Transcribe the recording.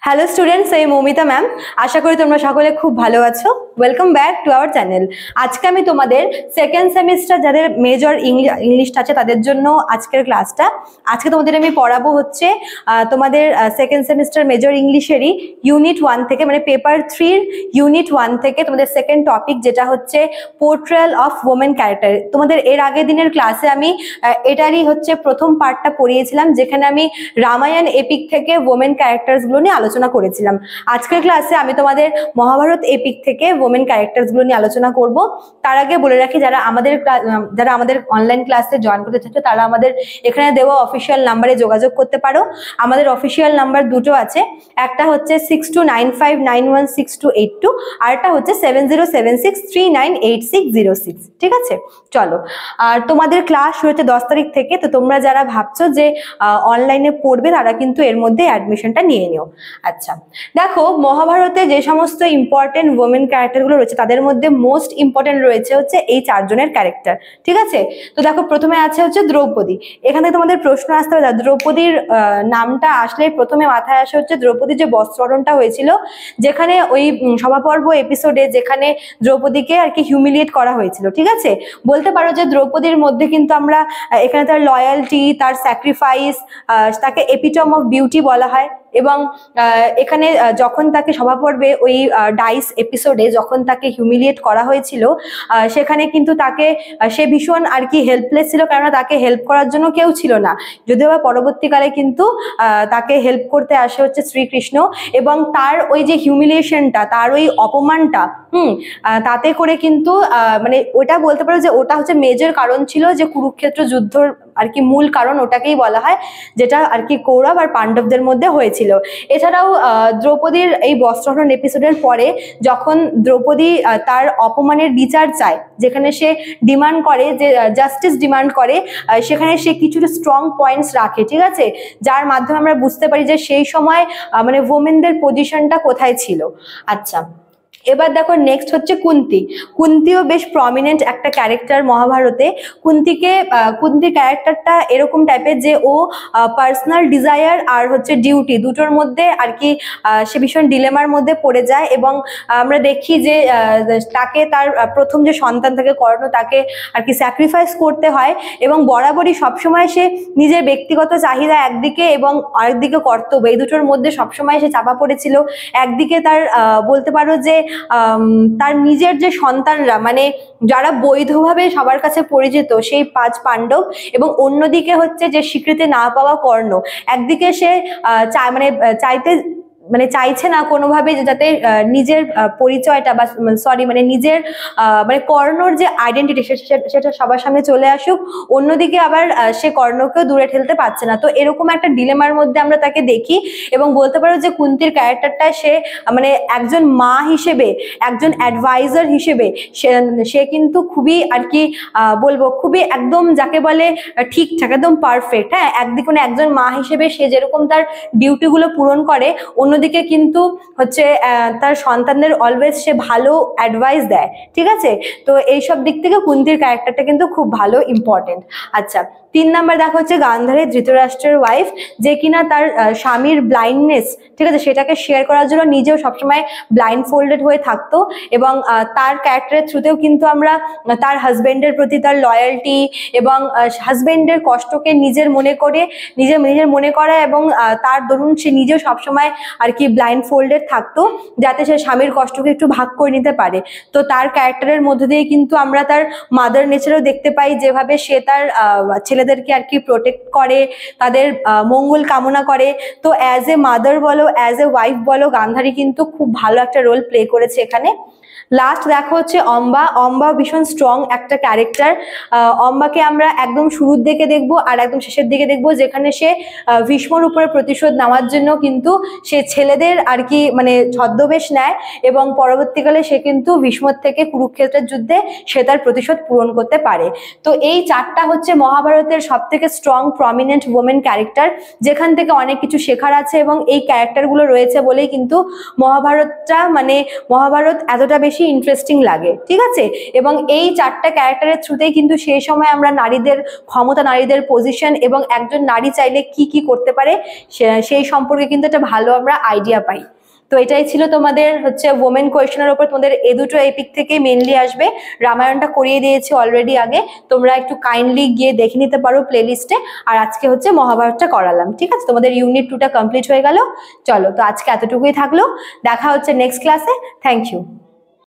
Hello students, আমি Moumita ma'am. আশা করি তোমরা সকলে খুব ভালো আছো। Welcome back to our channel. আজকে আমি তোমাদের সেকেন্ড সেমিস্টার যাদের মেজর ইংলিশ আছে তাদের জন্য আজকের ক্লাসটা। আজকে তোমাদের আমি পড়াবো হচ্ছে তোমাদের সেকেন্ড সেমিস্টার মেজর ইংলিশেরই ইউনিট 1 থেকে, মানে পেপার 3 ইউনিট 1 থেকে তোমাদের সেকেন্ড টপিক, যেটা হচ্ছে পোর্ট্রেয়াল অফ ওমেন ক্যারেক্টার। তোমাদের এর আগের দিনের ক্লাসে আমি এটারই হচ্ছে প্রথম পার্টটা পড়িয়েছিলাম, যেখানে আমি রামায়ণ এপিক থেকে ওমেন ক্যারেক্টারসগুলো নিয়ে আলোচনা করেছিলাম। আজকের ক্লাসে আমি তোমাদের মহাভারত এপিক থেকে ওমেন ক্যারেক্টারসগুলো নিয়ে আলোচনা করব। তার আগে বলে রাখি, যারা আমাদের অনলাইন ক্লাসে জয়েন করতে চাচ্ছ তারা আমাদের এখানে দেওয়া অফিসিয়াল নাম্বারে যোগাযোগ করতে পারো। আমাদের অফিসিয়াল নাম্বার দুটো আছে, একটা হচ্ছে 6295916282, আর একটা হচ্ছে 7076398606। ঠিক আছে, চলো। আর তোমাদের ক্লাস শুরু হচ্ছে 10 তারিখ থেকে, তো তোমরা যারা ভাবছো যে অনলাইনে পড়বে তারা কিন্তু এর মধ্যে অ্যাডমিশনটা নিয়ে নিও। আচ্ছা, দেখো মহাভারতে যে সমস্ত ইম্পর্টেন্ট ওমেন ক্যারেক্টারগুলো রয়েছে তাদের মধ্যে মোস্ট ইম্পর্টেন্ট রয়েছে হচ্ছে এই চারজনের ক্যারেক্টার। ঠিক আছে, তো দেখো প্রথমে আছে হচ্ছে দ্রৌপদী। এখানে তোমাদের প্রশ্ন আসতে হবে, দ্রৌপদীর নামটা আসলে প্রথমে মাথায় আসে হচ্ছে দ্রৌপদীর যে বস্ত্রহরণটা হয়েছিল, যেখানে ওই সভাপর্ব এপিসোডে যেখানে দ্রৌপদীকে আর কি হিউমিলিয়েট করা হয়েছিল। ঠিক আছে, বলতে পারো যে দ্রৌপদীর মধ্যে কিন্তু আমরা এখানে তার লয়ালটি, তার স্যাক্রিফাইস, তাকে এপিটম অফ বিউটি বলা হয়। এবং এখানে যখন তাকে সভাপর্বে ওই ডাইস এপিসোডে যখন তাকে হিউমিলিয়েট করা হয়েছিল, সেখানে কিন্তু তাকে সে ভীষণ আর কি হেল্পলেস ছিল, কেননা তাকে হেল্প করার জন্য কেউ ছিল না। যদিও বা পরবর্তীকালে কিন্তু তাকে হেল্প করতে আসে হচ্ছে শ্রীকৃষ্ণ, এবং তার ওই যে হিউমিলিয়েশনটা, তার ওই অপমানটা তাতে করে কিন্তু মানে ওটা বলতে পারো যে ওটা হচ্ছে মেজর কারণ ছিল, যে কুরুক্ষেত্র যুদ্ধর আর কি মূল কারণ ওটাকেই বলা হয়, যেটা আর কি কৌরব আর পাণ্ডবদের মধ্যে হয়েছিল। এছাড়াও দ্রৌপদীর এই বস্ত্রহরণ এপিসোডের পরে যখন দ্রৌপদী তার অপমানের বিচার চায়, যেখানে সে ডিমান্ড করে, যে জাস্টিস ডিমান্ড করে, সেখানে সে কিছুটা স্ট্রং পয়েন্টস রাখে। ঠিক আছে, যার মাধ্যমে আমরা বুঝতে পারি যে সেই সময় মানে ওমেনদের পজিশনটা কোথায় ছিল। আচ্ছা, এবার দেখো নেক্সট হচ্ছে কুন্তি। কুন্তিও বেশ প্রমিনেন্ট একটা ক্যারেক্টার মহাভারতে। কুন্তির ক্যারেক্টারটা এরকম টাইপের যে ও পার্সোনাল ডিজায়ার আর হচ্ছে ডিউটি দুটোর মধ্যে আর কি সে ভীষণ ডিলেমার মধ্যে পড়ে যায়, এবং আমরা দেখি যে তাকে তার প্রথম যে সন্তান থাকে কর্ণ, তাকে আর কি স্যাক্রিফাইস করতে হয়, এবং বরাবরই সবসময় সে নিজের ব্যক্তিগত চাহিদা একদিকে এবং আরেকদিকে কর্তব্য, এই দুটোর মধ্যে সবসময় সে চাপা পড়েছিল। একদিকে তার বলতে পারো যে তার নিজের যে সন্তানরা, মানে যারা বৈধভাবে সবার কাছে পরিচিত, সেই 5 পাণ্ডব, এবং অন্যদিকে হচ্ছে যে স্বীকৃতি না পাওয়া কর্ণ। একদিকে সে চাইছে না কোনোভাবে যাতে নিজের পরিচয়টা বা মানে নিজের মানে কর্ণর যে আইডেন্টিটি সেটা সবার সামনে চলে আসুক, অন্যদিকে আবার সে কর্ণকেও দূরে ঠেলতে পারছে না। তো এরকম একটা ডিলেমার মধ্যে আমরা তাকে দেখি, এবং বলতে পারো যে কুন্তির ক্যারেক্টারটা সে মানে একজন মা হিসেবে, একজন অ্যাডভাইজার হিসেবে সে কিন্তু খুবই আর কি বলবো খুবই একদম যাকে বলে ঠিকঠাক, একদম পারফেক্ট। হ্যাঁ, একদিকে একজন মা হিসেবে সে যেরকম তার ডিউটিগুলো পূরণ করে, অন্যদিকে কিন্তু হচ্ছে তার সন্তানদের অলওয়েজ সে ভালো অ্যাডভাইস দেয়। ঠিক আছে, তো এইসব দিক থেকে কুন্তির ক্যারেক্টারটা কিন্তু খুব ভালো, ইম্পর্টেন্ট। আচ্ছা, 3 নাম্বার দেখা হচ্ছে গান্ধারী, ধৃতরাষ্ট্রের ওয়াইফ, যে কিনা তার স্বামীর ব্লাইন্ডনেস, ঠিক আছে, সেটাকে শেয়ার করার জন্য নিজেও সবসময় ব্লাইন্ড ফোল্ডেড হয়ে থাকতো, এবং তার ক্যারেক্টারের থ্রুতেও কিন্তু আমরা তার হাজবেন্ডের প্রতি তার লয়্যালটি এবং হাজবেন্ডের কষ্টকে নিজের মনে করা, এবং তার দরুন সে নিজেও সবসময় আর কি ব্লাইন্ড ফোল্ডেড থাকতো, যাতে সে স্বামীর কষ্টকে একটু ভাগ করে নিতে পারে। তো তার ক্যারেক্টারের মধ্যে দিয়ে কিন্তু আমরা তার মাদার নেচারও দেখতে পাই, যেভাবে সে তার ছেলেদেরকে আর কি প্রোটেক্ট করে, তাদের মঙ্গল কামনা করে। তো অ্যাজ এ মাদার বলো, অ্যাজ এ ওয়াইফ বলো, গান্ধারী কিন্তু খুব ভালো একটা রোল প্লে করেছে এখানে। লাস্ট দেখো হচ্ছে অম্বা ভীষণ স্ট্রং একটা ক্যারেক্টার। অম্বাকে আমরা একদম শুরুর দিকে দেখবো আর একদম শেষের দিকে দেখবো, যেখানে সে ভীষ্মর উপরে প্রতিশোধ নেওয়ার জন্য কিন্তু সে ছেলেদের আর কি মানে ছদ্মবেশ নেয়, এবং পরবর্তীকালে সে কিন্তু ভীষ্মর থেকে কুরুক্ষেত্রের যুদ্ধে সে তার প্রতিশোধ পূরণ করতে পারে। তো এই 4টা হচ্ছে মহাভারতের সব থেকে স্ট্রং প্রমিনেন্ট ওমেন ক্যারেক্টার, যেখান থেকে অনেক কিছু শেখার আছে, এবং এই ক্যারেক্টারগুলো রয়েছে বলেই কিন্তু মহাভারত এতটা বেশি ইন্টারেস্টিং লাগে, ঠিক আছে। এবং এই 4টা ক্যারেক্টারের থ্রুতেই কিন্তু সেই সময় আমরা নারীদের ক্ষমতা, নারীদের পজিশন এবং একজন নারী চাইলে কি কি করতে পারে সেই সম্পর্কে কিন্তু একটা ভালো আমরা আইডিয়া পাই। তো এটাই ছিল তোমাদের হচ্ছে ওমেন কোয়েশনের উপর। তোমাদের এ দুটো এপিক থেকে মেনলি আসবে। রামায়ণটা করিয়ে দিয়েছি অলরেডি আগে, তোমরা একটু কাইন্ডলি গিয়ে দেখে নিতে পারো প্লে লিস্টে। আর আজকে হচ্ছে মহাভারতটা করালাম, ঠিক আছে। তোমাদের ইউনিট 2টা কমপ্লিট হয়ে গেল। চলো, তো আজকে এতটুকুই থাকলো, দেখা হচ্ছে নেক্সট ক্লাসে। Thank you.